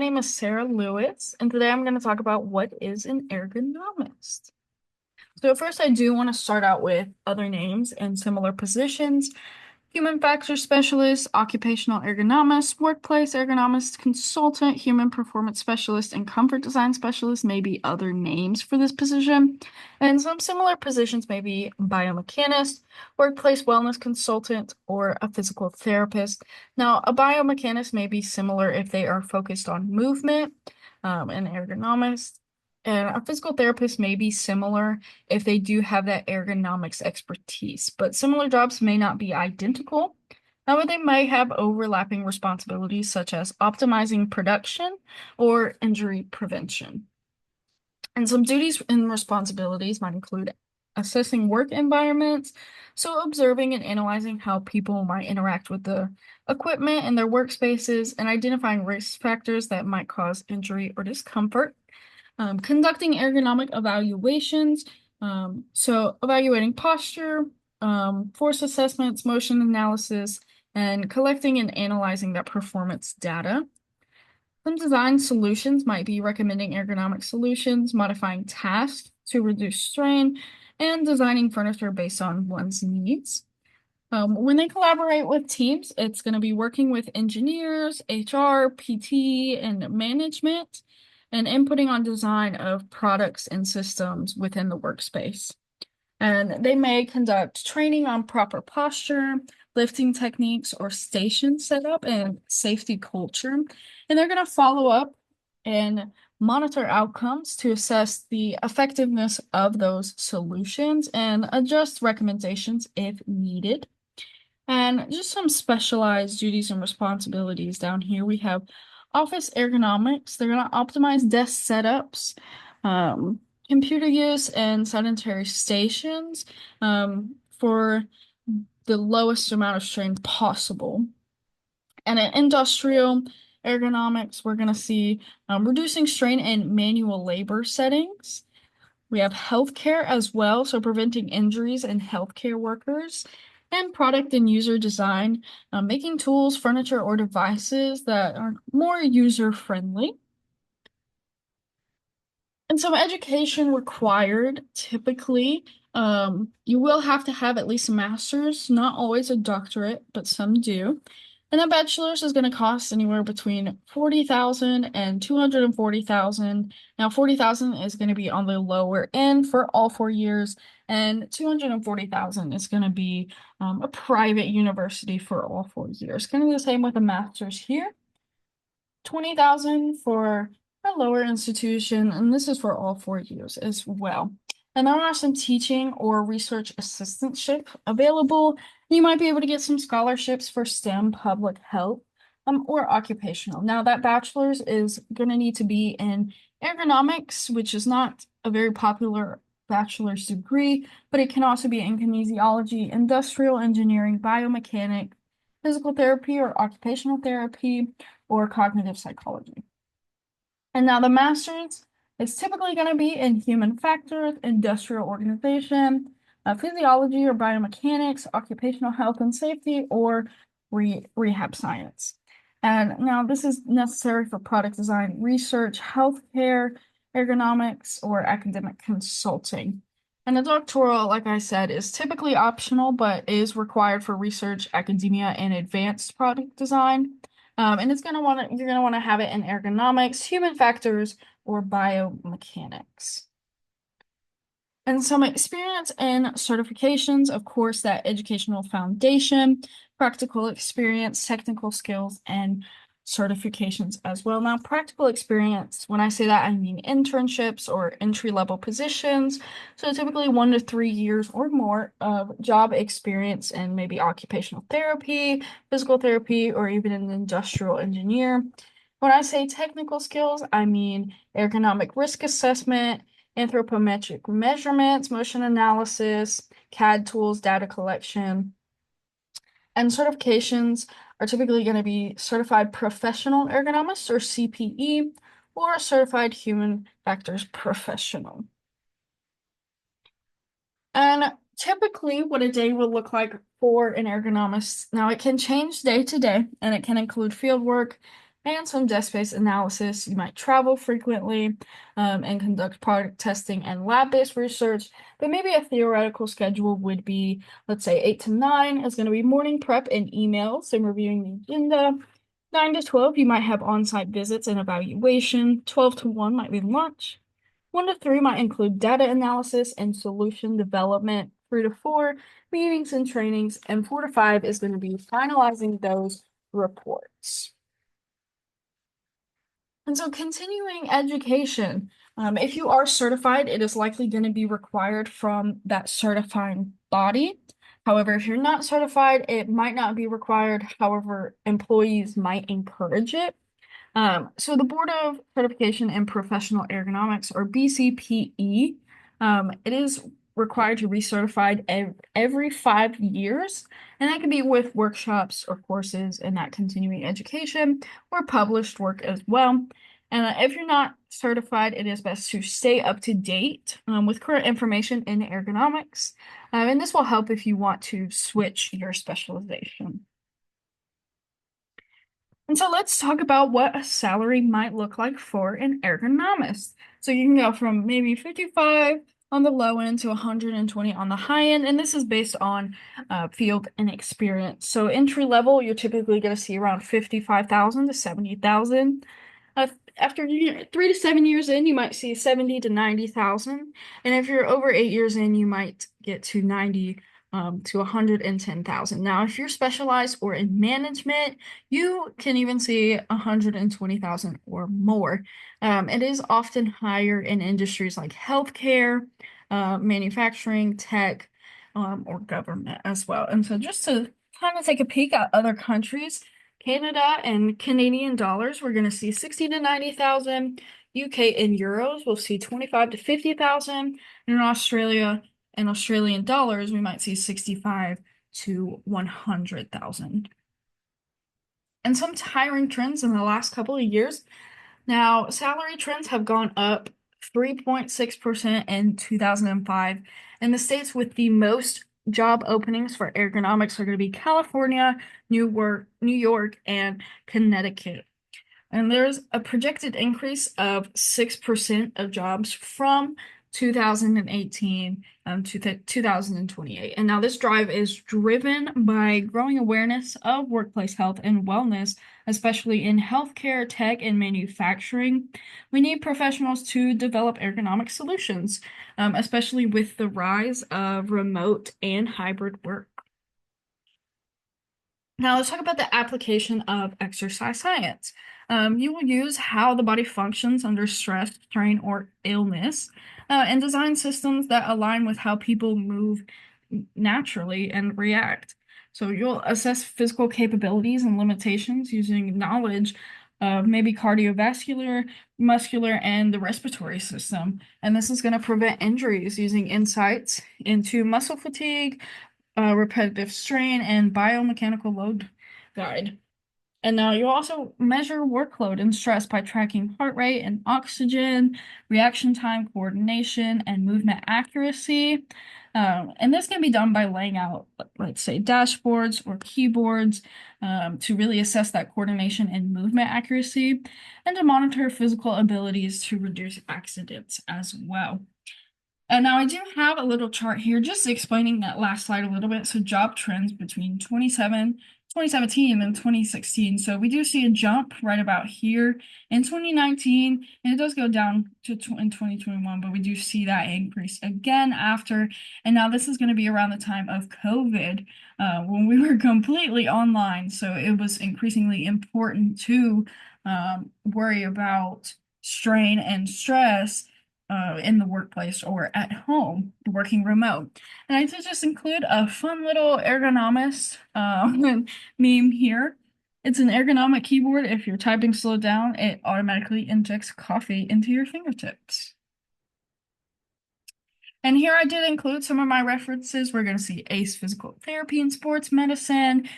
My name is Sarah Lewis, and today I'm going to talk about what is an ergonomist. So first, I do want to start out with other names and similar positions. Human factor specialist, occupational ergonomist, workplace ergonomist, consultant, human performance specialist, and comfort design specialist may be other names for this position. And some similar positions may be biomechanist, workplace wellness consultant, or a physical therapist. Now, a biomechanist may be similar if they are focused on movement, and ergonomist. And a physical therapist may be similar if they do have that ergonomics expertise, but similar jobs may not be identical. However, they might have overlapping responsibilities such as optimizing production or injury prevention. And some duties and responsibilities might include assessing work environments, so observing and analyzing how people might interact with the equipment in their workspaces, and identifying risk factors that might cause injury or discomfort. Conducting ergonomic evaluations, so evaluating posture, force assessments, motion analysis, and collecting and analyzing that performance data. Some design solutions might be recommending ergonomic solutions, modifying tasks to reduce strain, and designing furniture based on one's needs. When they collaborate with teams, it's going to be working with engineers, HR, PT, and management, and inputting on design of products and systems within the workspace. And they may conduct training on proper posture, lifting techniques, or station setup and safety culture. And they're going to follow up and monitor outcomes to assess the effectiveness of those solutions and adjust recommendations if needed. And just some specialized duties and responsibilities down here. We have office ergonomics. They're going to optimize desk setups, computer use, and sedentary stations for the lowest amount of strain possible. And in industrial ergonomics, we're going to see reducing strain in manual labor settings. We have healthcare as well, so preventing injuries in healthcare workers, and product and user design, making tools, furniture, or devices that are more user-friendly. And some education required, typically. You will have to have at least a master's, not always a doctorate, but some do. And a bachelor's is going to cost anywhere between 40,000 and 240,000. Now, 40,000 is going to be on the lower end for all 4 years, and 240,000 is going to be a private university for all 4 years. Kind of the same with a master's here. 20,000 for a lower institution, and this is for all 4 years as well. And there are some teaching or research assistantship available. You might be able to get some scholarships for STEM, public health, or occupational. Now, that bachelor's is going to need to be in ergonomics, which is not a very popular bachelor's degree, but it can also be in kinesiology, industrial engineering, biomechanics, physical therapy or occupational therapy, or cognitive psychology. And now the master's is typically going to be in human factors, industrial organization, physiology or biomechanics, occupational health and safety, or rehab science. And now this is necessary for product design, research, healthcare, ergonomics, or academic consulting. And the doctoral, like I said, is typically optional, but is required for research, academia, and advanced product design. And you're gonna want to have it in ergonomics, human factors, or biomechanics. And some experience and certifications, of course, that educational foundation, practical experience, technical skills, and certifications as well. Now, practical experience, when I say that, I mean internships or entry-level positions. So typically 1 to 3 years or more of job experience in maybe occupational therapy, physical therapy, or even an industrial engineer. When I say technical skills, I mean ergonomic risk assessment, anthropometric measurements, motion analysis, CAD tools, data collection. And certifications are typically going to be certified professional ergonomist or CPE or certified human factors professional. And typically what a day will look like for an ergonomist. Now it can change day to day and it can include field work, and some desk-based analysis. You might travel frequently and conduct product testing and lab-based research, but maybe a theoretical schedule would be, let's say 8 to 9 is going to be morning prep and emails and reviewing the agenda. 9 to 12, you might have on-site visits and evaluation. 12 to 1 might be lunch. 1 to 3 might include data analysis and solution development. 3 to 4, meetings and trainings. And 4 to 5 is going to be finalizing those reports. And so continuing education, if you are certified, it is likely going to be required from that certifying body. However, if you're not certified, it might not be required. However, employees might encourage it. So the Board of Certification in Professional Ergonomics, or BCPE, it is required to recertified every 5 years, and that can be with workshops or courses in that continuing education or published work as well. And if you're not certified, it is best to stay up to date with current information in ergonomics, and this will help if you want to switch your specialization. And so let's talk about what a salary might look like for an ergonomist. So you can go from maybe 55 on the low end to 120 on the high end, and this is based on field and experience. So entry level, you're typically going to see around 55,000 to 70,000. After 3 to 7 years in, you might see 70 to 90,000, and if you're over 8 years in, you might get to 90 to 110,000. Now, if you're specialized or in management, you can even see 120,000 or more. It is often higher in industries like healthcare, manufacturing, tech, or government as well. And so just to kind of take a peek at other countries, Canada and Canadian dollars, we're going to see 60 to 90,000. UK in euros, we'll see 25 to 50,000. And in Australia, in Australian dollars, we might see 65 to 100,000. And some hiring trends in the last couple of years. Now, salary trends have gone up 3.6% in 2005. And the states with the most job openings for ergonomics are going to be California, New York, and Connecticut. And there's a projected increase of 6% of jobs from 2018 to 2028. And now this drive is driven by growing awareness of workplace health and wellness, especially in healthcare, tech, and manufacturing. We need professionals to develop ergonomic solutions, especially with the rise of remote and hybrid work. Now let's talk about the application of exercise science. You will use how the body functions under stress, strain, or illness, and design systems that align with how people move naturally and react. So you'll assess physical capabilities and limitations using knowledge of maybe cardiovascular, muscular, and the respiratory system. And this is going to prevent injuries using insights into muscle fatigue, repetitive strain, and biomechanical load guide. And now you also measure workload and stress by tracking heart rate and oxygen, reaction time, coordination, and movement accuracy. And this can be done by laying out, let's say, dashboards or keyboards to really assess that coordination and movement accuracy, and to monitor physical abilities to reduce accidents as well. And now I do have a little chart here just explaining that last slide a little bit. So job trends between 2017 and 2016. So we do see a jump right about here in 2019, and it does go down to in 2021, but we do see that increase again after. And now this is going to be around the time of COVID, when we were completely online. So it was increasingly important to worry about strain and stress in the workplace or at home, working remote. And I did just include a fun little ergonomist meme here. It's an ergonomic keyboard. If you're typing slow down, it automatically injects coffee into your fingertips. And here I did include some of my references. We're going to see ACE Physical Therapy and Sports Medicine,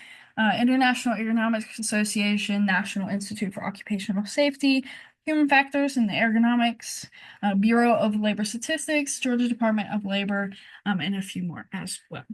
International Ergonomics Association, National Institute for Occupational Safety, Human Factors in the Ergonomics, Bureau of Labor Statistics, Georgia Department of Labor, and a few more as well.